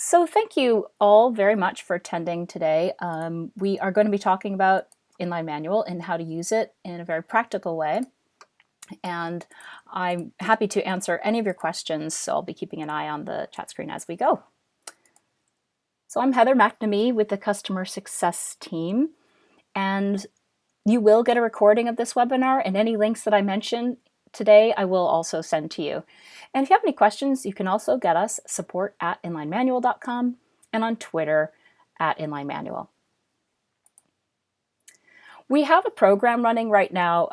So thank you all very much for attending today. We are going to be talking about Inline Manual and how to use it in a very practical way. And I'm happy to answer any of your questions, so I'll be keeping an eye on the chat screen as we go. So I'm Heather McNamee with the Customer Success team, and you will get a recording of this webinar, and any links that I mention today I will also send to you. And if you have any questions, you can also get us support@inlinemanual.com and on Twitter @inlinemanual. We have a program running right now.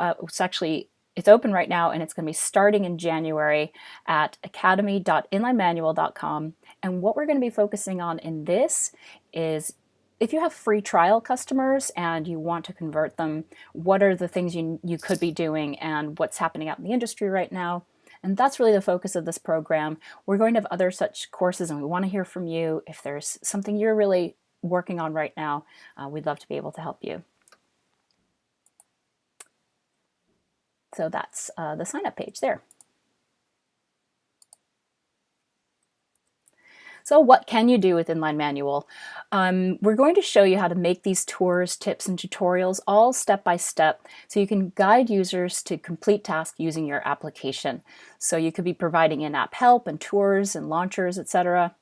It's open right now, and it's going to be starting in January at academy.inlinemanual.com. And what we're going to be focusing on in this is if you have free trial customers and you want to convert them, what are the things you could be doing and what's happening out in the industry right now? And that's really the focus of this program. We're going to have other such courses, and we want to hear from you. If there's something you're really working on right now, we'd love to be able to help you. So that's the sign-up page there. So what can you do with Inline Manual? We're going to show you how to make these tours, tips, and tutorials all step by step so you can guide users to complete tasks using your application. So you could be providing in-app help and tours and launchers, etc.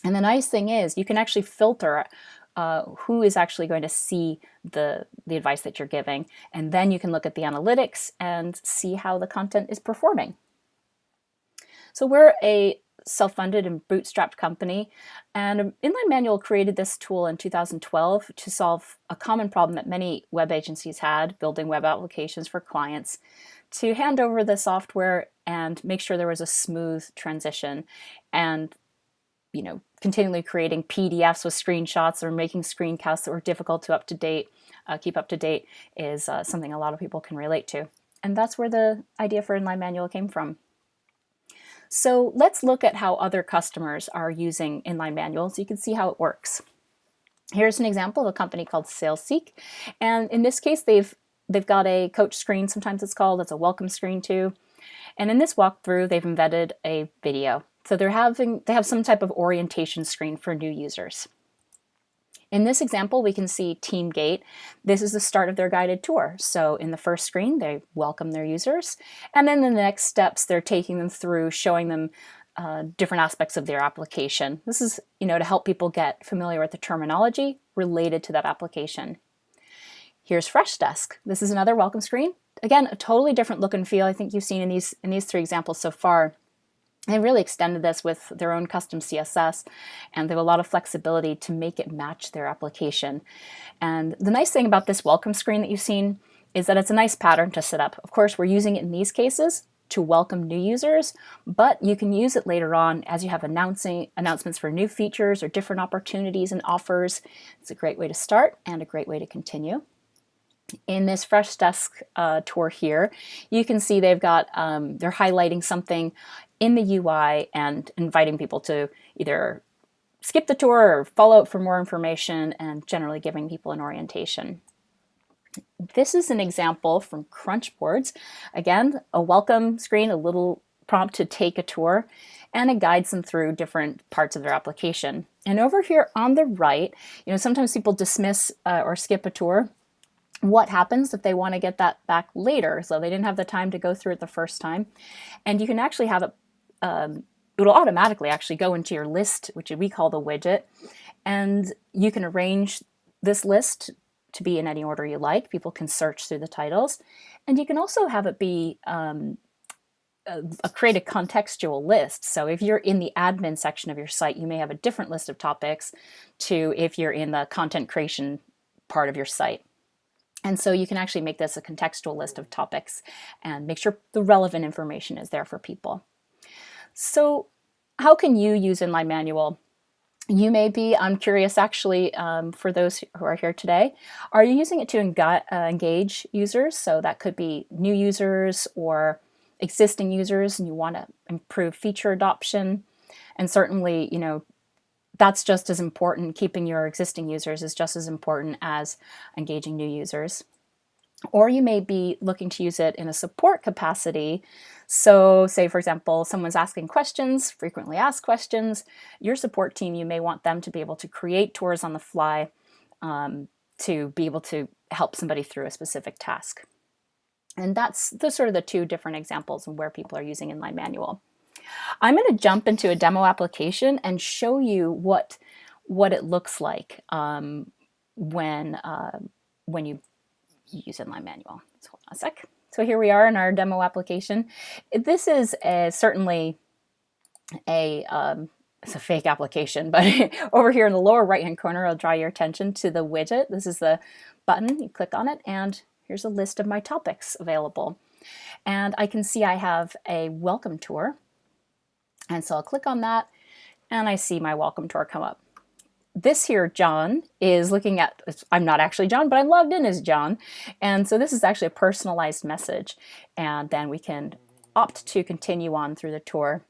And the nice thing is you can actually filter who is actually going to see the advice that you're giving. And then you can look at the analytics and see how the content is performing. So we're a self-funded and bootstrapped company, and Inline Manual created this tool in 2012 to solve a common problem that many web agencies had, building web applications for clients, to hand over the software and make sure there was a smooth transition. And continually creating PDFs with screenshots or making screencasts that were difficult to keep up to date is something a lot of people can relate to. And that's where the idea for Inline Manual came from. So let's look at how other customers are using Inline Manual so you can see how it works. Here's an example of a company called SalesSeek. And in this case, they've got a coach screen, sometimes it's called. It's a welcome screen too. And in this walkthrough, they've embedded a video. So they have some type of orientation screen for new users. In this example, we can see TeamGate. This is the start of their guided tour. So in the first screen, they welcome their users. And then the next steps, they're taking them through, showing them different aspects of their application. This is, to help people get familiar with the terminology related to that application. Here's Freshdesk. This is another welcome screen. Again, a totally different look and feel I think you've seen in these three examples so far. They really extended this with their own custom CSS, and they have a lot of flexibility to make it match their application. And the nice thing about this welcome screen that you've seen is that it's a nice pattern to set up. Of course, we're using it in these cases to welcome new users, but you can use it later on as you have announcements for new features or different opportunities and offers. It's a great way to start and a great way to continue. In this Freshdesk tour here, you can see they've got, they're highlighting something in the UI and inviting people to either skip the tour or follow up for more information, and generally giving people an orientation. This is an example from Crunchboards. Again, a welcome screen, a little prompt to take a tour, and it guides them through different parts of their application. And over here on the right, sometimes people dismiss or skip a tour. What happens if they want to get that back later? So they didn't have the time to go through it the first time. And you can actually have it, it'll automatically actually go into your list, which we call the widget. And you can arrange this list to be in any order you like. People can search through the titles. And you can also have it be create a contextual list. So if you're in the admin section of your site, you may have a different list of topics to if you're in the content creation part of your site. And so you can actually make this a contextual list of topics and make sure the relevant information is there for people. So how can you use Inline Manual? You may be, I'm curious actually, for those who are here today, are you using it to engage users? So that could be new users or existing users, and you want to improve feature adoption. And certainly, that's just as important. Keeping your existing users is just as important as engaging new users. Or you may be looking to use it in a support capacity. So say, for example, someone's asking questions, frequently asked questions. Your support team, you may want them to be able to create tours on the fly to be able to help somebody through a specific task. And that's the sort of the two different examples of where people are using Inline Manual. I'm going to jump into a demo application and show you what it looks like when you use Inline Manual. So hold on a sec. So here we are in our demo application. This is certainly it's a fake application, but over here in the lower right-hand corner, I'll draw your attention to the widget. This is the button. You click on it, and here's a list of my topics available. And I can see I have a welcome tour. And so I'll click on that, and I see my welcome tour come up. This here, John, is looking at, I'm not actually John, but I'm logged in as John. And so this is actually a personalized message. And then we can opt to continue on through the tour.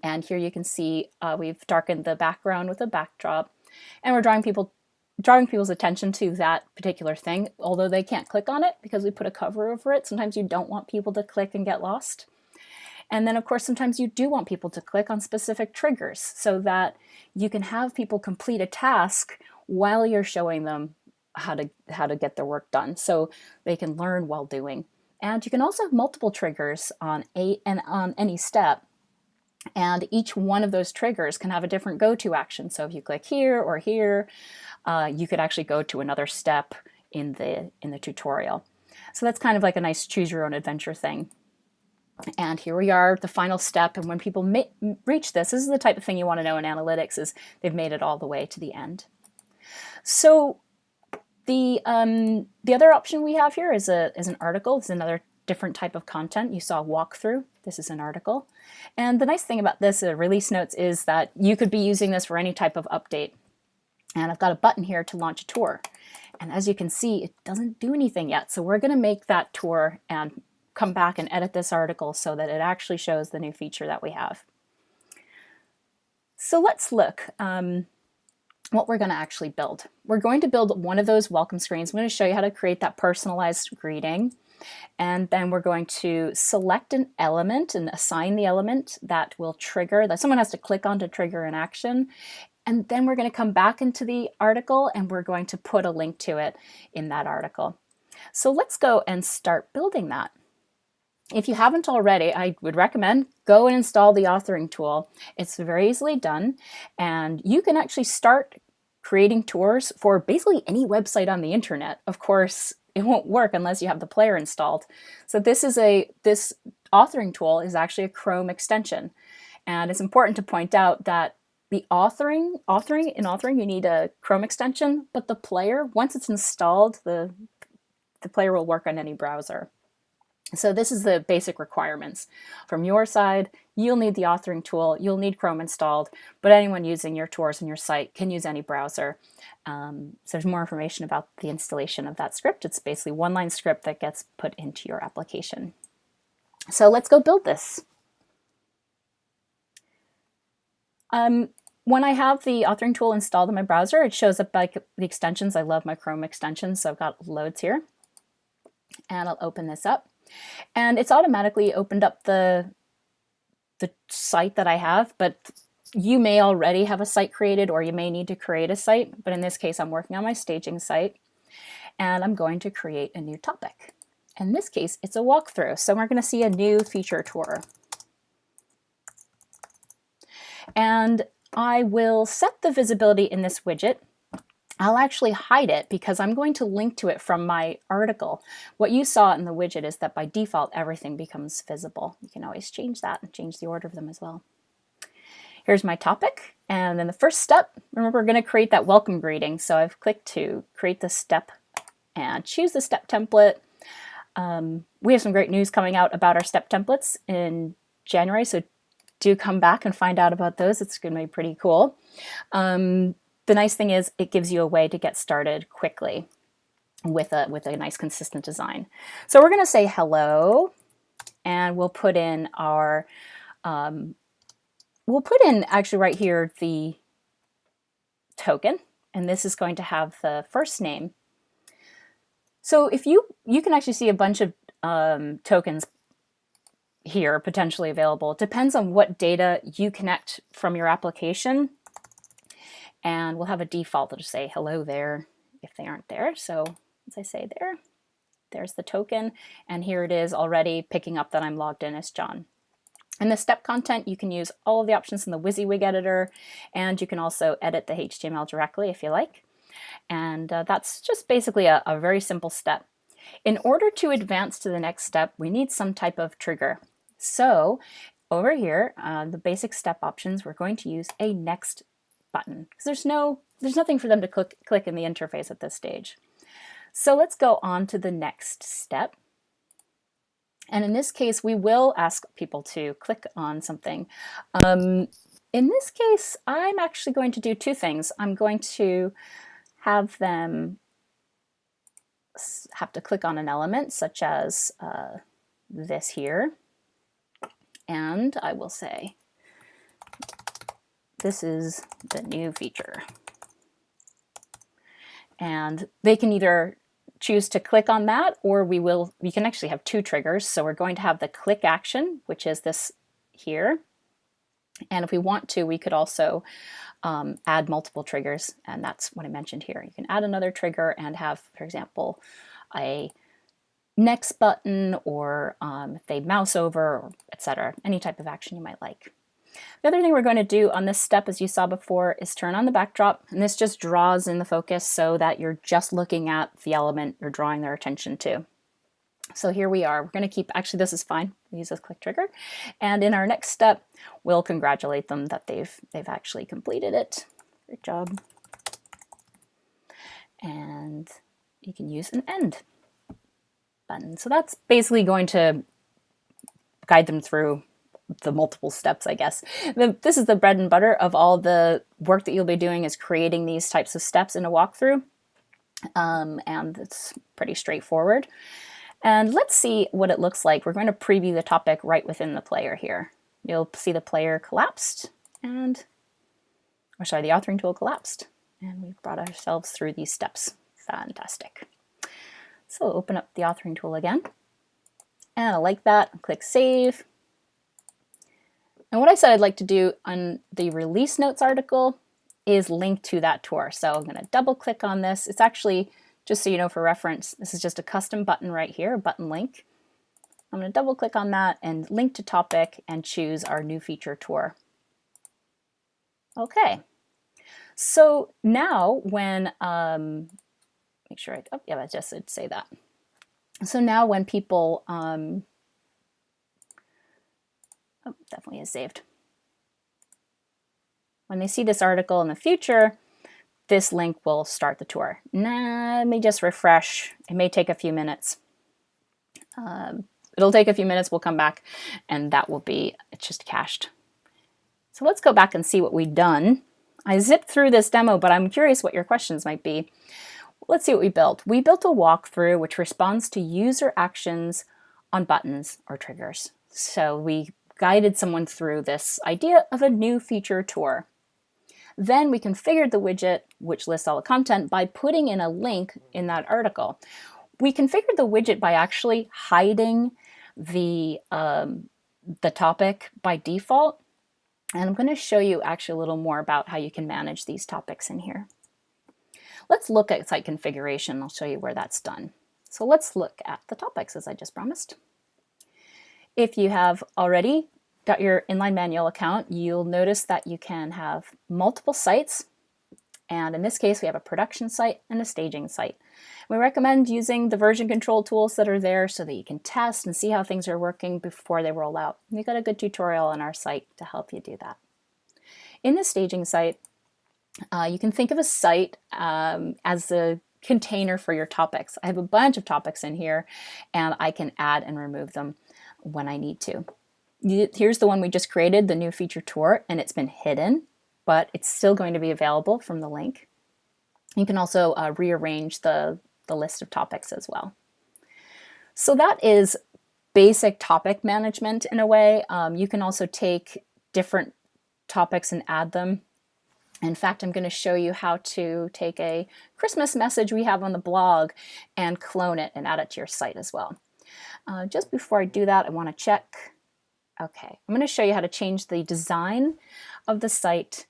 And here you can see we've darkened the background with a backdrop. And we're drawing people's attention to that particular thing, although they can't click on it because we put a cover over it. Sometimes you don't want people to click and get lost. And then, of course, sometimes you do want people to click on specific triggers so that you can have people complete a task while you're showing them how to get their work done, so they can learn while doing. And you can also have multiple triggers on any step, and each one of those triggers can have a different go-to action. So if you click here or here, you could actually go to another step in the tutorial. So that's kind of like a nice choose your own adventure thing. And here we are, the final step. And when people reach this is the type of thing you want to know in analytics, is they've made it all the way to the end. So the other option we have here is an article. It's another different type of content. You saw a walkthrough. This is an article. And the nice thing about this release notes is that you could be using this for any type of update. And I've got a button here to launch a tour. And as you can see, it doesn't do anything yet. So we're going to make that tour and come back and edit this article so that it actually shows the new feature that we have. So let's look what we're going to actually build. We're going to build one of those welcome screens. I'm going to show you how to create that personalized greeting. And then we're going to select an element and assign the element that will trigger, that someone has to click on to trigger an action. And then we're going to come back into the article and we're going to put a link to it in that article. So let's go and start building that. If you haven't already, I would recommend go and install the authoring tool. It's very easily done, and you can actually start creating tours for basically any website on the internet. Of course, it won't work unless you have the player installed. So this authoring tool is actually a Chrome extension, and it's important to point out that the authoring you need a Chrome extension, but the player, once it's installed, the player will work on any browser. So this is the basic requirements. From your side, you'll need the authoring tool, you'll need Chrome installed, but anyone using your tours on your site can use any browser. So there's more information about the installation of that script. It's basically one-line script that gets put into your application. So let's go build this. When I have the authoring tool installed in my browser, it shows up like the extensions. I love my Chrome extensions, so I've got loads here. And I'll open this up. And it's automatically opened up the site that I have, but you may already have a site created or you may need to create a site. But in this case, I'm working on my staging site and I'm going to create a new topic. In this case, it's a walkthrough. So we're going to see a new feature tour. And I will set the visibility in this widget. I'll actually hide it because I'm going to link to it from my article. What you saw in the widget is that by default, everything becomes visible. You can always change that and change the order of them as well. Here's my topic. And then the first step, remember, we're going to create that welcome greeting. So I've clicked to create the step and choose the step template. We have some great news coming out about our step templates in January. So do come back and find out about those. It's going to be pretty cool. The nice thing is it gives you a way to get started quickly with a nice consistent design. So we're going to say hello, and we'll put in our, actually right here the token, and this is going to have the first name. So if you can actually see a bunch of tokens here potentially available. It depends on what data you connect from your application. And we'll have a default that'll say hello there if they aren't there. So as I say there's the token. And here it is already picking up that I'm logged in as John. In the step content, you can use all of the options in the WYSIWYG editor, and you can also edit the HTML directly if you like. And that's just basically a very simple step. In order to advance to the next step, we need some type of trigger. So over here, the basic step options, we're going to use a next button because there's nothing for them to click in the interface at this stage. So let's go on to the next step. And in this case, we will ask people to click on something. In this case, I'm actually going to do two things. I'm going to have them have to click on an element such as this here. And I will say, this is the new feature. And they can either choose to click on that, or we can actually have two triggers. So we're going to have the click action, which is this here. And if we want to, we could also add multiple triggers, and that's what I mentioned here. You can add another trigger and have, for example, a next button, or if they mouse over, etc., any type of action you might like. The other thing we're going to do on this step, as you saw before, is turn on the backdrop, and this just draws in the focus so that you're just looking at the element you're drawing their attention to. So here we are. We're going to keep, actually this is fine, we use this click trigger, and in our next step we'll congratulate them that they've actually completed it. Great job. And you can use an end button. So that's basically going to guide them through the multiple steps, I guess. This is the bread and butter of all the work that you'll be doing, is creating these types of steps in a walkthrough. And it's pretty straightforward. And let's see what it looks like. We're going to preview the topic right within the player here. You'll see the player collapsed, and, or sorry, the authoring tool collapsed. And we've brought ourselves through these steps. Fantastic. So open up the authoring tool again. And I like that. Click Save. And what I said I'd like to do on the release notes article is link to that tour. So I'm going to double click on this. It's actually, just so you know for reference, this is just a custom button right here, a button link. I'm going to double click on that and link to topic and choose our new feature tour. Okay. So now when, make sure oh yeah, I just did say that. So now when people, oh, definitely is saved. When they see this article in the future, this link will start the tour. Nah, let me just refresh. It may take a few minutes. It'll take a few minutes, we'll come back, and that will be, it's just cached. So let's go back and see what we've done. I zipped through this demo, but I'm curious what your questions might be. Let's see what we built. We built a walkthrough which responds to user actions on buttons or triggers. So we guided someone through this idea of a new feature tour. Then we configured the widget, which lists all the content, by putting in a link in that article. We configured the widget by actually hiding the topic by default. And I'm going to show you actually a little more about how you can manage these topics in here. Let's look at site configuration. I'll show you where that's done. So let's look at the topics, as I just promised. If you have already got your Inline Manual account, you'll notice that you can have multiple sites. And in this case, we have a production site and a staging site. We recommend using the version control tools that are there so that you can test and see how things are working before they roll out. We've got a good tutorial on our site to help you do that. In the staging site, you can think of a site as the container for your topics. I have a bunch of topics in here, and I can add and remove them when I need to. Here's the one we just created, the new feature tour, and it's been hidden, but it's still going to be available from the link. You can also rearrange the list of topics as well. So that is basic topic management in a way. You can also take different topics and add them. In fact, I'm going to show you how to take a Christmas message we have on the blog and clone it and add it to your site as well. Just before I do that, I want to check. Okay, I'm going to show you how to change the design of the site,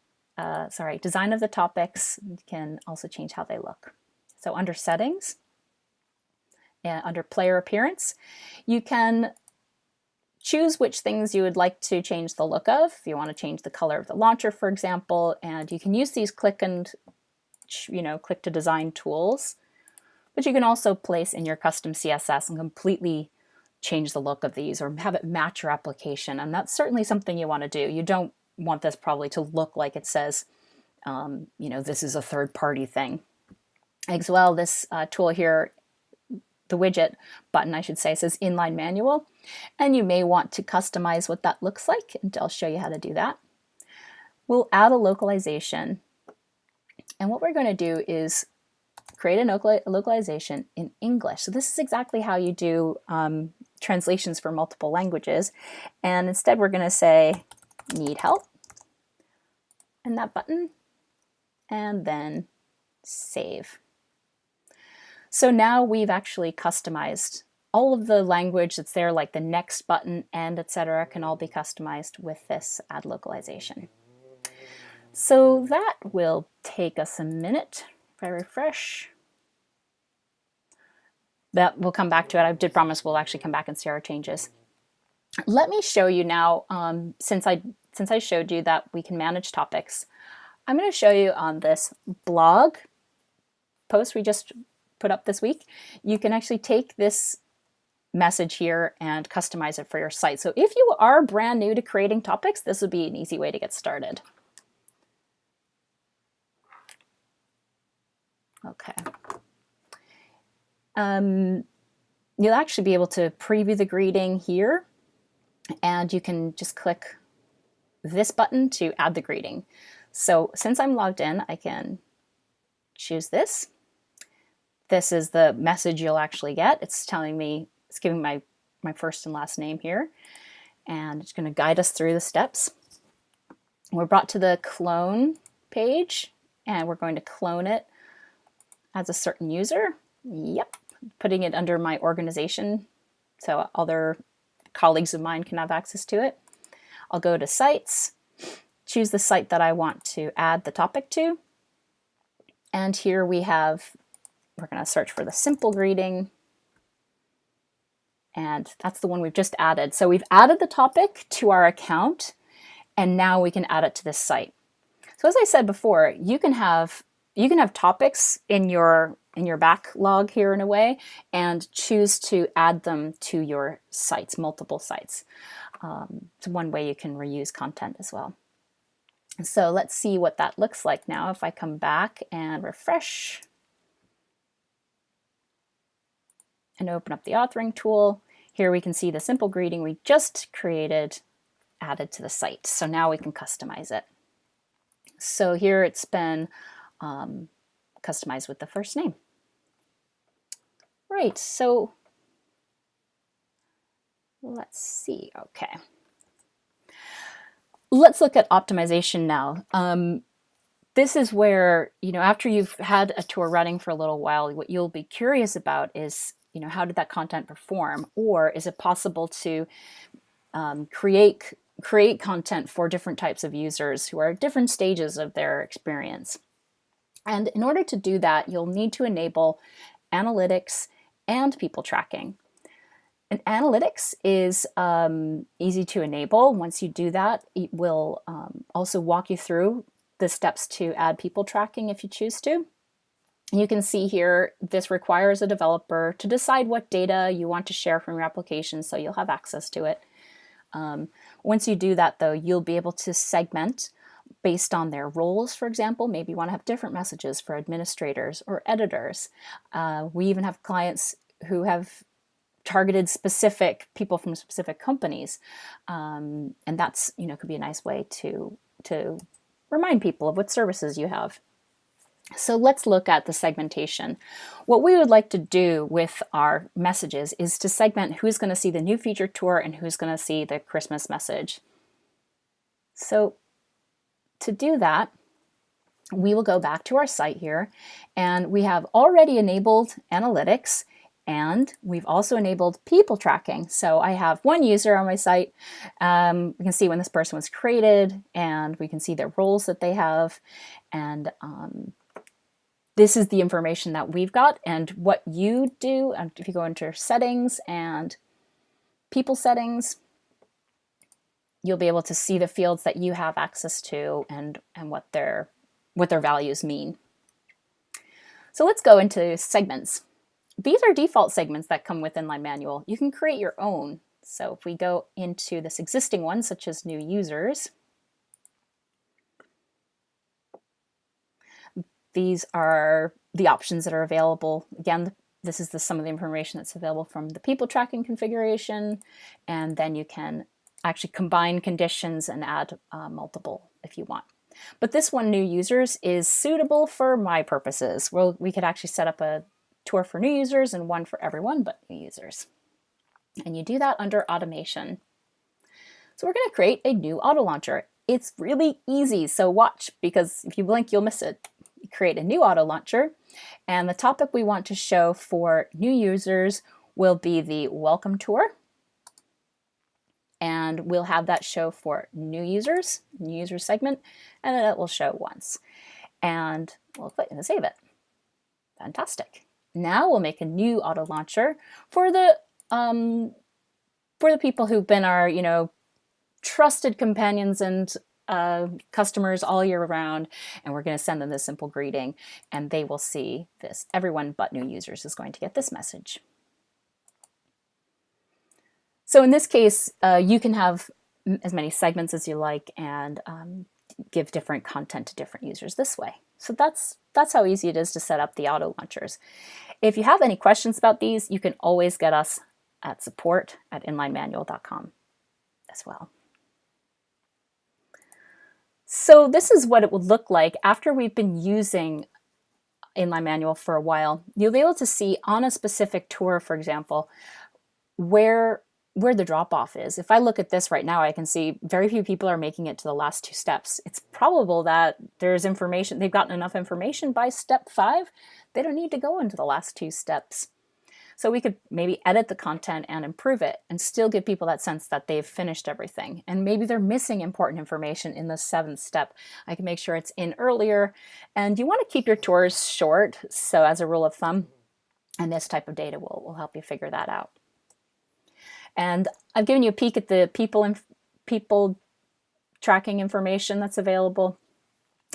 design of the topics. You can also change how they look. So under settings, and under player appearance, you can choose which things you would like to change the look of. If you want to change the color of the launcher, for example, and you can use these click to design tools, but you can also place in your custom CSS and completely change the look of these or have it match your application. And that's certainly something you want to do. You don't want this probably to look like it says, this is a third-party thing. As well, this tool here, the widget button, I should say, says Inline Manual, and you may want to customize what that looks like, and I'll show you how to do that. We'll add a localization, and what we're going to do is create a localization in English. So this is exactly how you do translations for multiple languages, and instead we're going to say need help, and that button, and then save. So now we've actually customized all of the language that's there, like the next button and etc. can all be customized with this add localization. So that will take us a minute. If I refresh, that we'll come back to it. I did promise we'll actually come back and see our changes. Let me show you now, since I showed you that we can manage topics, I'm going to show you on this blog post we just put up this week. You can actually take this message here and customize it for your site. So if you are brand new to creating topics, this would be an easy way to get started. Okay. You'll actually be able to preview the greeting here, and you can just click this button to add the greeting. So since I'm logged in, I can choose this. This is the message you'll actually get. It's telling me, it's giving my first and last name here, and it's going to guide us through the steps. We're brought to the clone page, and we're going to clone it as a certain user. Yep, putting it under my organization so other colleagues of mine can have access to it. I'll go to sites, choose the site that I want to add the topic to, and here we're going to search for the simple greeting, and that's the one we've just added. So we've added the topic to our account, and now we can add it to this site. So as I said before, you can have topics in your backlog here in a way, and choose to add them to your sites, multiple sites. It's one way you can reuse content as well. So let's see what that looks like now. If I come back and refresh and open up the authoring tool, here we can see the simple greeting we just created added to the site. So now we can customize it. So here it's been customized with the first name. Right, so let's see, okay. Let's look at optimization now. This is where, after you've had a tour running for a little while, what you'll be curious about is, how did that content perform? Or is it possible to create content for different types of users who are at different stages of their experience? And in order to do that, you'll need to enable analytics and people tracking. And analytics is easy to enable. Once you do that, it will also walk you through the steps to add people tracking if you choose to. You can see here, this requires a developer to decide what data you want to share from your application, so you'll have access to it. Once you do that, though, you'll be able to segment based on their roles, for example. Maybe you want to have different messages for administrators or editors. We even have clients who have targeted specific people from specific companies. And that's, could be a nice way to remind people of what services you have. So let's look at the segmentation. What we would like to do with our messages is to segment who's going to see the new feature tour and who's going to see the Christmas message. So to do that, we will go back to our site here, and we have already enabled analytics, and we've also enabled people tracking. So I have one user on my site. We can see when this person was created, and we can see their roles that they have. And this is the information that we've got. And what you do, and if you go into settings and people settings, you'll be able to see the fields that you have access to and what their values mean. So let's go into segments. These are default segments that come with Inline Manual. You can create your own. So if we go into this existing one, such as new users, these are the options that are available. Again, this is some of the information that's available from the people tracking configuration, and then you can actually combine conditions and add multiple if you want. But this one, new users, is suitable for my purposes. We could actually set up a tour for new users and one for everyone but new users. And you do that under automation. So we're going to create a new auto launcher. It's really easy, so watch, because if you blink, you'll miss it. You create a new auto launcher, and the topic we want to show for new users will be the welcome tour. And we'll have that show for new user segment, and then it will show once. And we'll click and save it. Fantastic. Now we'll make a new auto launcher for the people who've been our, trusted companions and customers all year round, and we're going to send them this simple greeting, and they will see this. Everyone but new users is going to get this message. So in this case, you can have as many segments as you like and give different content to different users this way. So that's how easy it is to set up the auto launchers. If you have any questions about these, you can always get us at support@inlinemanual.com as well. So this is what it would look like after we've been using Inline Manual for a while. You'll be able to see on a specific tour, for example, where the drop-off is. If I look at this right now, I can see very few people are making it to the last 2 steps. It's probable that there's information, they've gotten enough information by step 5, they don't need to go into the last 2 steps. So we could maybe edit the content and improve it and still give people that sense that they've finished everything. And maybe they're missing important information in the 7th step. I can make sure it's in earlier. And you want to keep your tours short, so as a rule of thumb, and this type of data will help you figure that out. And I've given you a peek at the people tracking information that's available.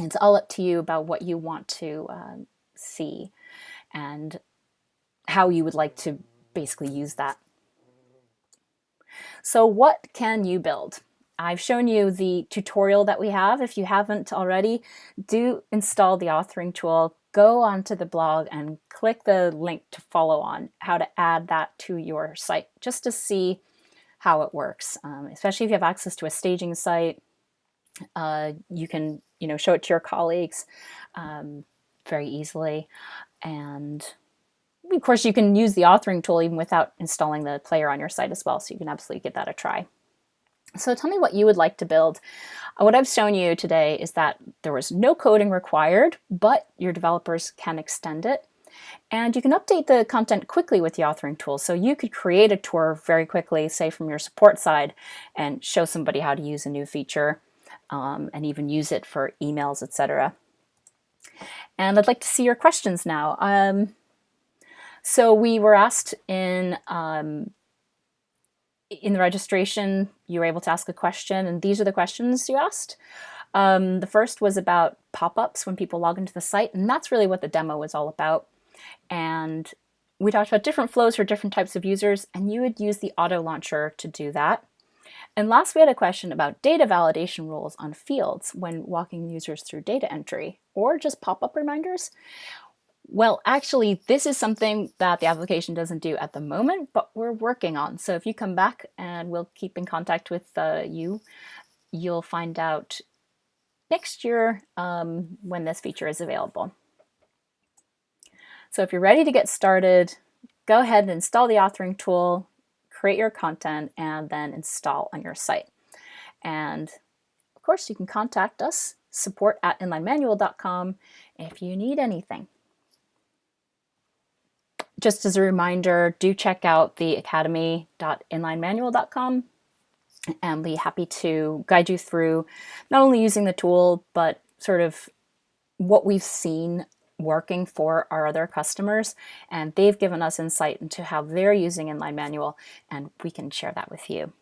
It's all up to you about what you want to see and how you would like to basically use that. So what can you build? I've shown you the tutorial that we have. If you haven't already, do install the authoring tool. Go onto the blog and click the link to follow on how to add that to your site, just to see how it works. Especially if you have access to a staging site, you can show it to your colleagues very easily. And of course, you can use the authoring tool even without installing the player on your site as well, so you can absolutely give that a try. So tell me what you would like to build. What I've shown you today is that there was no coding required, but your developers can extend it. And you can update the content quickly with the authoring tool. So you could create a tour very quickly, say from your support side, and show somebody how to use a new feature and even use it for emails, etc. And I'd like to see your questions now. So we were asked in the registration, you were able to ask a question, and these are the questions you asked. The first was about pop-ups when people log into the site, and that's really what the demo was all about. And we talked about different flows for different types of users, and you would use the auto launcher to do that. And last, we had a question about data validation rules on fields when walking users through data entry, or just pop-up reminders. Well, actually, this is something that the application doesn't do at the moment, but we're working on. So if you come back and we'll keep in contact with you'll find out next year when this feature is available. So if you're ready to get started, go ahead and install the authoring tool, create your content, and then install on your site. And of course, you can contact us support@inlinemanual.com if you need anything. Just as a reminder, do check out the academy.inlinemanual.com, and be happy to guide you through not only using the tool, but sort of what we've seen working for our other customers. And they've given us insight into how they're using Inline Manual, and we can share that with you.